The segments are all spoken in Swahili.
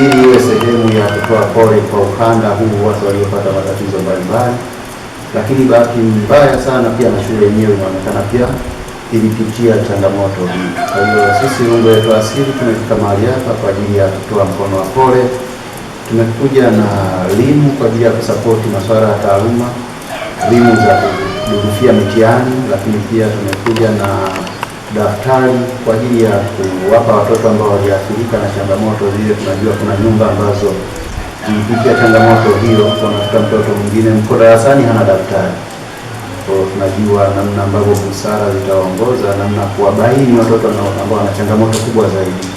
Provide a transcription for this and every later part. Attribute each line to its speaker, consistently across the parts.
Speaker 1: ili iwe sehemu ya kutoa pole kwa ukanda huu watu waliopata matatizo mbalimbali. Lakini bahati mbaya sana pia na shule yenyewe inaonekana pia ilipitia changamoto hii. Kwa hiyo sisi Rungwe Yetu Asili tumefika mahali hapa kwa ajili ya kutoa mkono wa pole. Tumekuja na elimu kwa ajili ya kusapoti masuala ya taaluma, elimu za kudurufia mitihani, lakini pia tumekuja na daftari kwa ajili ya kuwapa watoto ambao waliathirika na changamoto zile. Tunajua kuna nyumba ambazo zilipitia changamoto hiyo, unakuta mtoto mwingine mko darasani hana daftari. Kwa tunajua namna ambavyo busara zitaongoza namna kuwabaini watoto ambao wana changamoto kubwa zaidi.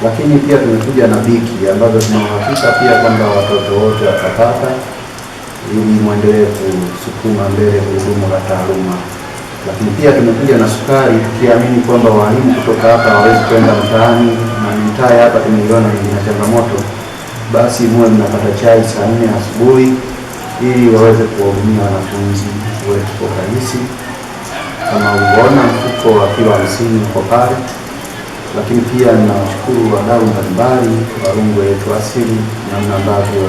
Speaker 1: Lakini pia tumekuja na biki ambazo tunahakikisha pia kwamba watoto wote watapata, ili muendelee kusukuma mbele gurudumu la taaluma. Lakini pia tumekuja na sukari, tukiamini kwamba walimu kutoka hapa hawawezi kwenda mtaani, na mitaa hapa tumeiona ina changamoto. Basi muwe mnapata chai saa 4 asubuhi ili waweze kuwahudumia wanafunzi wetu kwa rahisi. Kama uliona mfuko wa kilo 50 uko pale. Lakini pia ninawashukuru wadau mbalimbali wa Rungwe Yetu Asili, namna ambavyo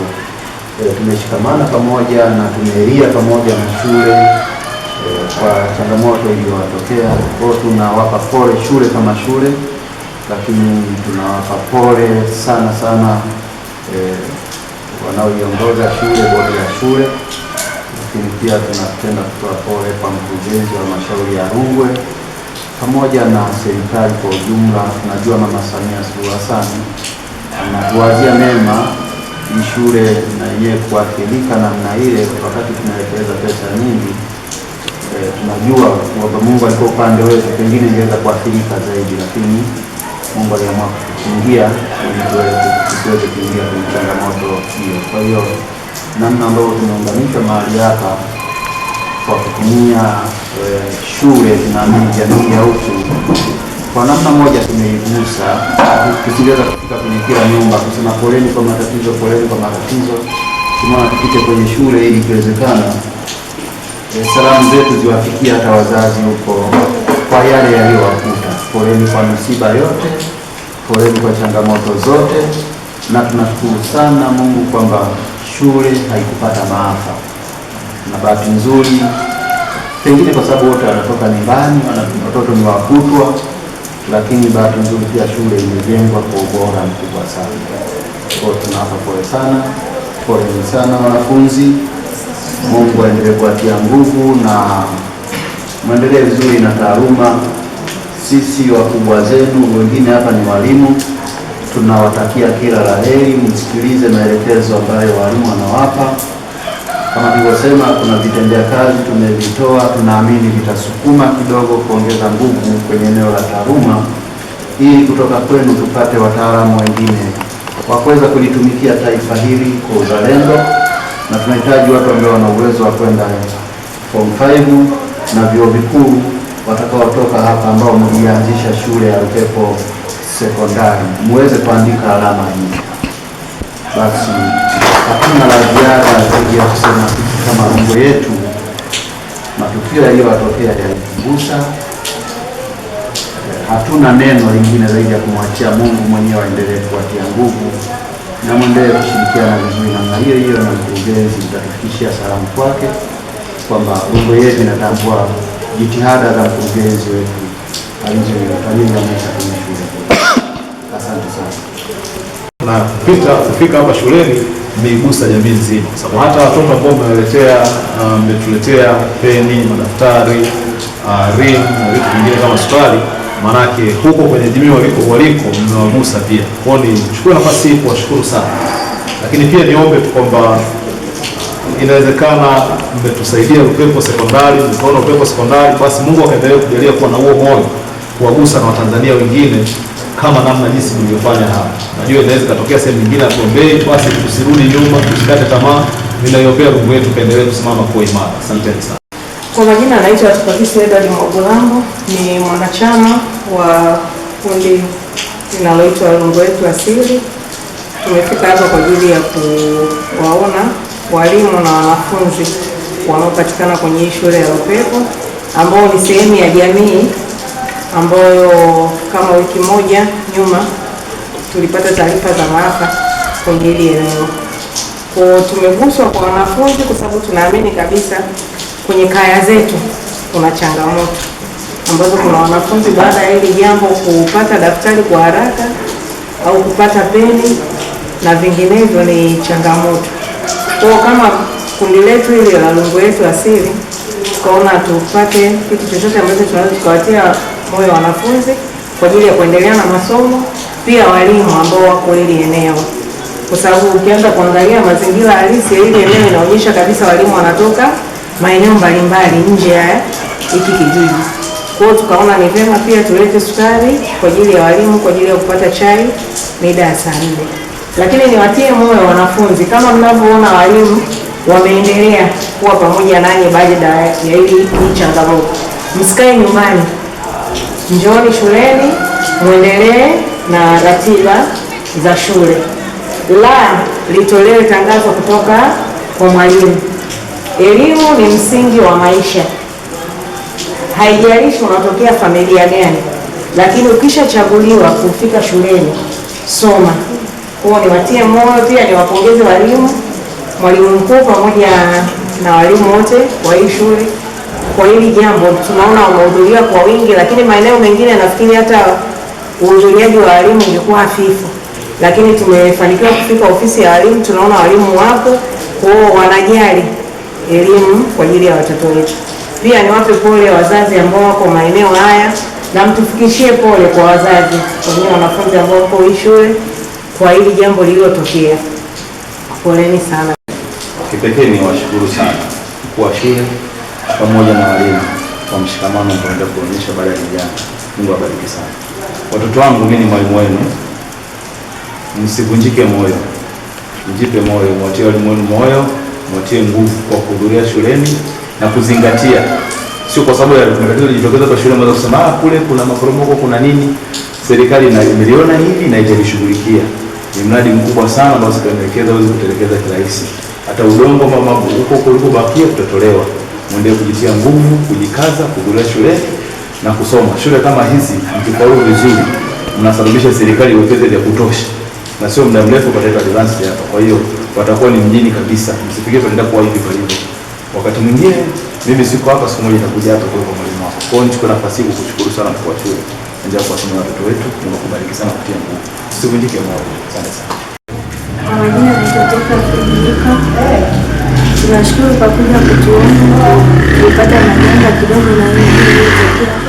Speaker 1: tumeshikamana pamoja na tumelia pamoja na shule kwa changamoto iliyowatokea. Kwa tunawapa pole shule kama shule, lakini tunawapa pole sana sana wanaoiongoza shule, bodi ya shule. Lakini pia tunapenda kutoa pole kwa mkurugenzi wa halmashauri ya Rungwe pamoja na serikali kwa ujumla. Tunajua Mama Samia Suluhu Hassan anatuwazia mema hii shule na yenyewe kuathirika namna ile. Wakati tunaelekeza pesa nyingi, tunajua kwamba Mungu alikuwa upande wetu, pengine ingeweza kuathirika zaidi, lakini Mungu aliamua kutukingia ili tuweze kuingia kwenye changamoto hiyo. Kwa hiyo namna ambayo tumeunganisha mahali hapa kwa kutumia shule, tunaamini jamii ya huku kwa namna moja tumeigusa. Tusiweza kufika kwenye kila nyumba kusema poleni kwa matatizo, poleni kwa matatizo. Tumeona tupite kwenye shule ili ikiwezekana salamu zetu ziwafikie hata wazazi huko kwa yale yaliyowakuta. Poleni kwa msiba yote, poleni kwa changamoto zote, na tunashukuru sana Mungu kwamba shule haikupata maafa. Na bahati nzuri, pengine kwa sababu wote wanatoka nyumbani, watoto ni wakutwa, lakini bahati nzuri pia shule imejengwa kwa ubora mkubwa sana. Kwa tunawapa pole sana, poleni sana wanafunzi. Mungu aendelee kuwatia nguvu na muendelee vizuri na taaluma. Sisi wakubwa zenu wengine hapa ni walimu, tunawatakia kila la heri. Msikilize maelekezo ambayo walimu wanawapa. Kama nilivyosema, kuna vitendea kazi tumevitoa, tunaamini vitasukuma kidogo kuongeza nguvu kwenye eneo la taaluma, ili kutoka kwenu tupate wataalamu wengine wa kuweza kulitumikia taifa hili kwa uzalendo. Na tunahitaji watu ambao wana uwezo wa kwenda form 5 na vyuo vikuu watakaotoka hapa, ambao mlianzisha shule ya Lupepo Sekondari, muweze kuandika alama hii. Basi hakuna la ziada zaidi ya kusema kama Rungwe Yetu, matukio yaliyotokea yalitugusa. Hatuna neno lingine zaidi ya kumwachia Mungu mwenyewe aendelee kuwatia nguvu, na mwendelee kushirikiana vizuri namna hiyo hiyo na mkurugenzi. Mtatufikishia salamu kwake kwamba Rungwe Yetu inatambua jitihada za mkurugenzi wetu alizoonyesha kwenye shule. Asante sana.
Speaker 2: Na kufika hapa shuleni imeigusa jamii nzima, sababu hata watoto ambao mmetuletea peni, madaftari, rim na vitu vingine kama sukari, manake huko kwenye jamii waliko mmewagusa pia. Kwa hiyo nichukue nafasi hii kuwashukuru sana, lakini pia niombe tu kwamba inawezekana mmetusaidia Lupepo Sekondari, mkaona Lupepo Sekondari, basi Mungu akaendelee kujalia kuwa na huo moyo kuwagusa na Watanzania wengine kama namna jinsi mlivyofanya hapa. Najua inaweza katokea sehemu nyingine atuombee, basi tusirudi nyuma, tusikate tamaa. Ninaiombea Rungwe Yetu kaendelee kusimama kwa imara. Asanteni sana.
Speaker 3: Kwa majina anaitwa Tukakisi Edward Mwabulambo, ni mwanachama wa kundi linaloitwa Rungwe Yetu Asili. Tumefika hapa kwa ajili ya kuwaona walimu na wanafunzi wanaopatikana kwenye hii shule ya Lupepo, ambao ni sehemu ya jamii ambayo kama wiki moja nyuma tulipata taarifa za maafa kwenye hili eneo. Kwa tumeguswa kwa wanafunzi kwa sababu tunaamini kabisa kwenye kaya zetu kuna changamoto ambazo kuna wanafunzi baada ya hili jambo kupata daftari kwa haraka au kupata peni na vinginevyo ni changamoto. Kwa kama kundi letu hili la Lungu Yetu Asili tukaona tupate kitu chochote ambacho tunaweza tukawatia moyo wanafunzi kwa ajili ya kuendelea na masomo, pia walimu ambao wako hili eneo, kwa sababu ukianza kuangalia mazingira halisi ya hili eneo inaonyesha kabisa walimu wanatoka maeneo mbalimbali nje ya hiki kijiji. Kwa hiyo tukaona ni vyema pia tulete sukari kwa ajili ya walimu kwa ajili ya kupata chai mida ya saa 4. Lakini niwatie moyo wanafunzi, kama mnavyoona walimu wameendelea kuwa pamoja nanyi baada ya hii changamoto. Msikae nyumbani, njooni shuleni muendelee na ratiba za shule. La litolewe tangazo kutoka kwa mwalimu. Elimu ni msingi wa maisha. Haijalishi unatokea familia gani, lakini ukishachaguliwa kufika shuleni, soma. Kwa niwatie moyo, pia niwapongeze walimu, mwalimu mkuu pamoja na walimu wote wa hii shule kwa hili jambo. Tunaona wamehudhuria kwa wingi, lakini maeneo mengine nafikiri hata uhudhuriaji wa walimu ungekuwa hafifu, lakini tumefanikiwa kufika ofisi ya walimu. Tunaona walimu wapo, kwa wanajali elimu kwa ajili ya watoto wetu. Pia niwape pole wazazi ambao wako maeneo haya, na mtufikishie pole kwa wazazi wenyewe wanafunzi ambao wako hii shule kwa hili jambo lililotokea. Poleni sana.
Speaker 1: Kipekee ni washukuru sana mkuu wa shule pamoja na walimu kwa mshikamano mnaoenda kuonyesha baada ya vijana. Mungu awabariki sana. Watoto wangu, mimi ni mwalimu wenu, msivunjike moyo, mjipe moyo, mwatie walimu wenu moyo, mwatie nguvu kwa kuhudhuria shuleni na kuzingatia. Sio kwa sababu ya matatizo yajitokeza kwa shule mmoja kusema kule kuna maporomoko kuna nini. Serikali imeliona hivi na italishughulikia. Ni mradi mkubwa sana ambao sitaelekeza uweze kutelekeza kirahisi. Hata udongo mama huko kuliko bakia kutotolewa. Muendelee kujitia nguvu, kujikaza, kuhudhuria shuleni na kusoma. Shule kama hizi mkifaulu vizuri mnasababisha serikali iwekeze vya kutosha. Na sio muda mrefu pataleta advance hapa. Kwa hiyo watakuwa ni mjini kabisa. Msifikirie tunaenda kuwa hivi pale. Wakati mwingine mimi siko hapa, siku moja nitakuja hapa kwa mwalimu wako. Kwa hiyo nichukue nafasi hii kukushukuru sana mkuu wa shule. Endelea kuwasomea watoto wetu. Mungu akubariki sana kutia nguvu. Usivunjike moyo. Asante sana.
Speaker 4: Kwa majina nitoka Fredrika. Tunashukuru kwa kuja kutuona kupata majanga kidogo na hii iliyotokea.